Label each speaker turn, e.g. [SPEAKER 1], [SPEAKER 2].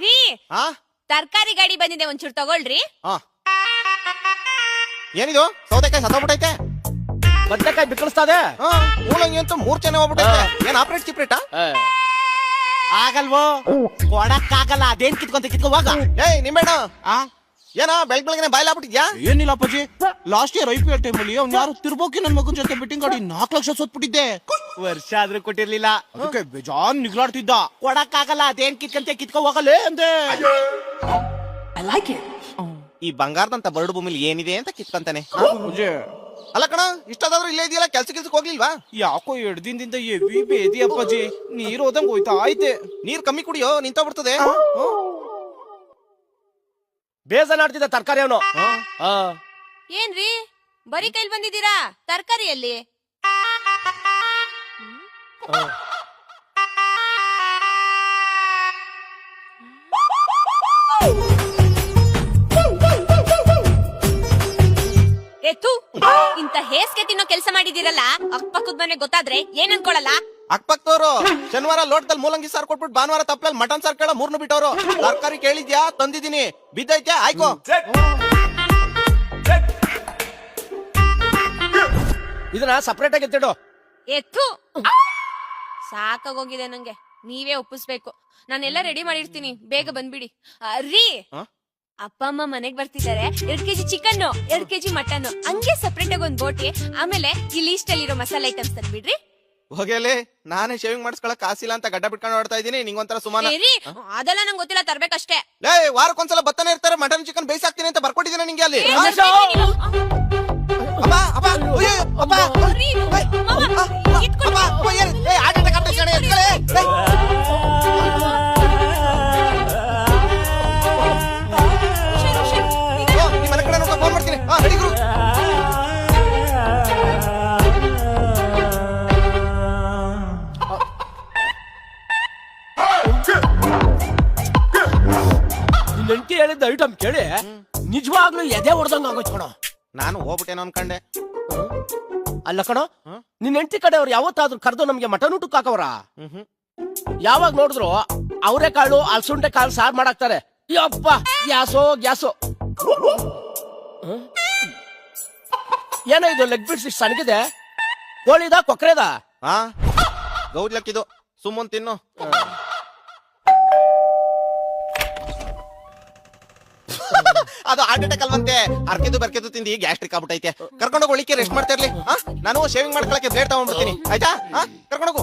[SPEAKER 1] ರೀ ತರಕಾರಿ ಗಾಡಿ ಬಂದಿದೆ, ಒಂಚೂರು ತಗೊಳ್ರಿ.
[SPEAKER 2] ಏನಿದು ಸೌತೆಕಾಯಿ ಸತ್ತೋಗ್ಬಿಟ್ಟೈತೆ,
[SPEAKER 3] ಬದನೆಕಾಯಿ ಬಿಕ್ಕಳಿಸ್ತದೆ.
[SPEAKER 2] ಮೂಲಂಗಿ ಅಂತೂ ಮೂರ್ಛನೆ ಹೋಗ್ಬಿಟ್ಟೈತೆ. ಏನ್ ಆಪರೇಟ್ ಚಿಪ್ರೇಟಾ?
[SPEAKER 3] ಆಗಲ್ವೋ, ಕೊಡಕ್ಕಾಗಲ್ಲ. ಅದೇನ್ ಕಿತ್ಕೋವಾಗ
[SPEAKER 2] ಏಯ್ ನಿಂಬೇಣ, ಏನ ಬೆಳಗ್ಗೆ ಬಾಯ್ಲಾಗ್ಬಿಟ್ಟಿದ್ಯಾ?
[SPEAKER 3] ಏನಿಲ್ಲ ಅಪ್ಪಾಜಿ, ಲಾಸ್ಟ್ ಇಯರ್ IPL ಟೈಮಲ್ಲಿ ಅವ್ನು ಯಾರು ತಿರ್ಬೋಕಿ ನನ್ ಮಗನ್ ಜೊತೆ ಬೆಟ್ಟಿಂಗ್ ಆಡಿ 4 ಲಕ್ಷ ಸೋತ್ಬಿಟ್ಟಿದ್ದೆ. ವರ್ಷ ಆದ್ರೂ ಕೊಟ್ಟಿರ್ಲಿಲ್ಲ, ಅದಕ್ಕೆ ಬೇಜಾನ್ ನಿಗ್ಲಾಡ್ತಿದ್ದ. ಕೊಡಕ್ಕಾಗಲ್ಲ, ಅದೇನ್ ಕಿತ್ಕೋ ಹೋಗಲೇ ಅಂದೆ.
[SPEAKER 2] ಈ ಬಂಗಾರದಂತ ಬರಡು ಭೂಮಿಲಿ ಏನಿದೆ ಅಂತ ಕಿತ್ಕೊಂತಾನೆ. ಅಲ್ಲ ಕಣ, ಇಷ್ಟಾದ್ರೂ ಇಲ್ಲೇ ಇದೆಯಲ್ಲ, ಕೆಲ್ಸಕ್ಕೆ ಹೋಗ್ಲಿಲ್ವಾ?
[SPEAKER 3] ಯಾಕೋ 2 ದಿನದಿಂದ ಎವಿ ಬೇದಿ ಅಪ್ಪಾಜಿ, ನೀರ್ ಹೋದಂಗ್ ಹೋಯ್ತಾ ಐತೆ.
[SPEAKER 2] ನೀರ್ ಕಮ್ಮಿ ಕುಡಿಯೋ, ನಿಂತೋಗ್ಬಿಡ್ತದೆ.
[SPEAKER 3] ಬೇಜಾರಾಡ್ತಿದ್ದ ತರಕಾರಿ ಅವನು.
[SPEAKER 1] ಏನ್ರಿ ಬರೀ ಕೈಲಿ ಬಂದಿದ್ದೀರಾ? ತರಕಾರಿಯಲ್ಲಿ ಇಂತ ಹೇಸ್ಗೆ ತಿನ್ನೋ ಕೆಲಸ ಮಾಡಿದಿರಲ್ಲ, ಅಕ್ಕಪಕ್ಕದ ಮನೆ ಗೊತ್ತಾದ್ರೆ ಏನ್ ಅನ್ಕೊಳಲ್ಲ?
[SPEAKER 2] ಅಕ್ಕಪಕ್ಕದವ್ರು ಶನಿವಾರ ಲೋಟದಲ್ಲಿ ಮೂಲಂಗಿ ಸಾರ್ ಕೊಟ್ಬಿಟ್ಟು ಭಾನುವಾರ ತಪ್ಪಲಲ್ಲಿ ಮಟನ್ ಸಾರ್ ಕೇಳ 3 ಬಿಟ್ಟವ್ರು. ತರಕಾರಿ ಕೇಳಿದ್ಯಾ? ತಂದಿದ್ದೀನಿ. ಬಿದ್ದೈತ್ಯಾ? ಆಯ್ಕೋ.
[SPEAKER 3] ಇದನ್ನ ಸಪರೇಟ್ ಆಗಿ ಎತ್ತಿಡು.
[SPEAKER 1] ಸಾಕಾಗೋಗಿದೆ ನಂಗೆ, ನೀವೇ ಒಪ್ಪಿಸ್ಬೇಕು. ನಾನೆಲ್ಲ ರೆಡಿ ಮಾಡಿರ್ತೀನಿ, ಬೇಗ ಬಂದ್ಬಿಡಿ. ರೀ, ಅಪ್ಪ ಅಮ್ಮ ಮನೆಗ್ ಬರ್ತಿದ್ದಾರೆ. 2 kg ಚಿಕನ್, 2 kg ಮಟನ್, ಹಂಗೆ ಸಪರೇಟ್ ಆಗಿ ಒಂದ್ ಬೋಟಿ, ಆಮೇಲೆ ಈ ಲೀಸ್ಟ್ ಅಲ್ಲಿರೋ ಮಸಾಲೆ ಐಟಮ್ಸ್ ತಂದ್ಬಿಡ್ರಿ.
[SPEAKER 2] ಹೋಗಲೇ, ನಾನೇ ಶೇವಿಂಗ್ ಮಾಡಿಸ್ಕೊಳಕ್ ಕಾಸಿಲ್ಲ ಅಂತ ಗಡ್ಡ ಬಿಟ್ಕೊಂಡು ಓಡ್ತಾ ಇದೀನಿ. ನಿಂಗೊಂಥರ ಸುಮಾನ.
[SPEAKER 1] ಅದೆಲ್ಲ ನಂಗೆ ಗೊತ್ತಿಲ್ಲ, ತರ್ಬೇಕಷ್ಟೇ.
[SPEAKER 2] ವಾರಕ್ಕೊಂದ್ಸಲ ಬತ್ತಾನೆ ಇರ್ತಾರೆ. ಮಟನ್ ಚಿಕನ್ ಬೇಯಿಸಾಕ್ತೀನಿ ಅಂತ ಬರ್ಕೊಟ್ಟಿದ್ದೀನಿ ನಿಂಗೆ ಅಲ್ಲಿ. ಮನೆ ಕಡೆ ಫೋನ್ ಮಾಡ್ತೀನಿ.
[SPEAKER 3] ನೆಂಟಿ ಹೇಳಿದ ಐಟಮ್ ಕೇಳಿ ನಿಜವಾಗ್ಲೂ ಎದೆ ಹೊಡೆದಂಗ ಆಗೋಯ್ತು ಕಣೋ.
[SPEAKER 2] ನಾನು ಹೋಗ್ಬಿಟ್ಟೇನೋ ಅನ್ಕಂಡೆ.
[SPEAKER 3] ಅಲ್ಲ ಕಣೋ, ನಿನ್ ಹೆಂಡತಿ ಕಡೆಯವ್ರು ಯಾವತ್ತಾದ್ರೂ ಕರೆದು ನಮ್ಗೆ ಮಟನ್ ಊಟಕ್ಕೆ ಹಾಕವ್ರ? ಯಾವಾಗ ನೋಡಿದ್ರು ಅವರೇ ಕಾಳು ಅಲ್ಸುಂಡೆ ಕಾಳು ಸಾರ್ ಮಾಡಾಕ್ತಾರೆ. ಯಪ್ಪ, ಗ್ಯಾಸೋ. ಏನೋ ಇದು ಲೆಗ್ ಪೀಸ್ ಇಷ್ಟು ಸಣ್ಣಗಿದೆ? ಕೋಳಿದ ಕೊಕ್ರೆದ?
[SPEAKER 2] ಗೌಡ್ಲಕ್ಕಿದು, ಸುಮ್ಮನ್ ತಿನ್ನು. ಅದು ಹಾರ್ಟ್ ಅಟ್ಯಾಕ್ ಅಲ್ವಂತೆ. ಬರ್ಕೆದು ತಿಂದಿ ಗ್ಯಾಸ್ಟ್ರಿಕ್ ಆಗ್ಬಿಟ್ಟೈತೆ. ಕರ್ಕೊಂಡೋಗಿ ಒಳಿಕೆ ರೆಸ್ಟ್ ಮಾಡ್ತಾ ಇರ್ಲಿ. ನಾನು ಶೇವಿಂಗ್ ಮಾಡ್ಕೊಳಕ್ಕೆ ಬ್ಲೇಡ್ ತಗೊಂಡ್ಬಿಡ್ತೀನಿ, ಆಯ್ತಾ? ಕರ್ಕೊಂಡೋಗು.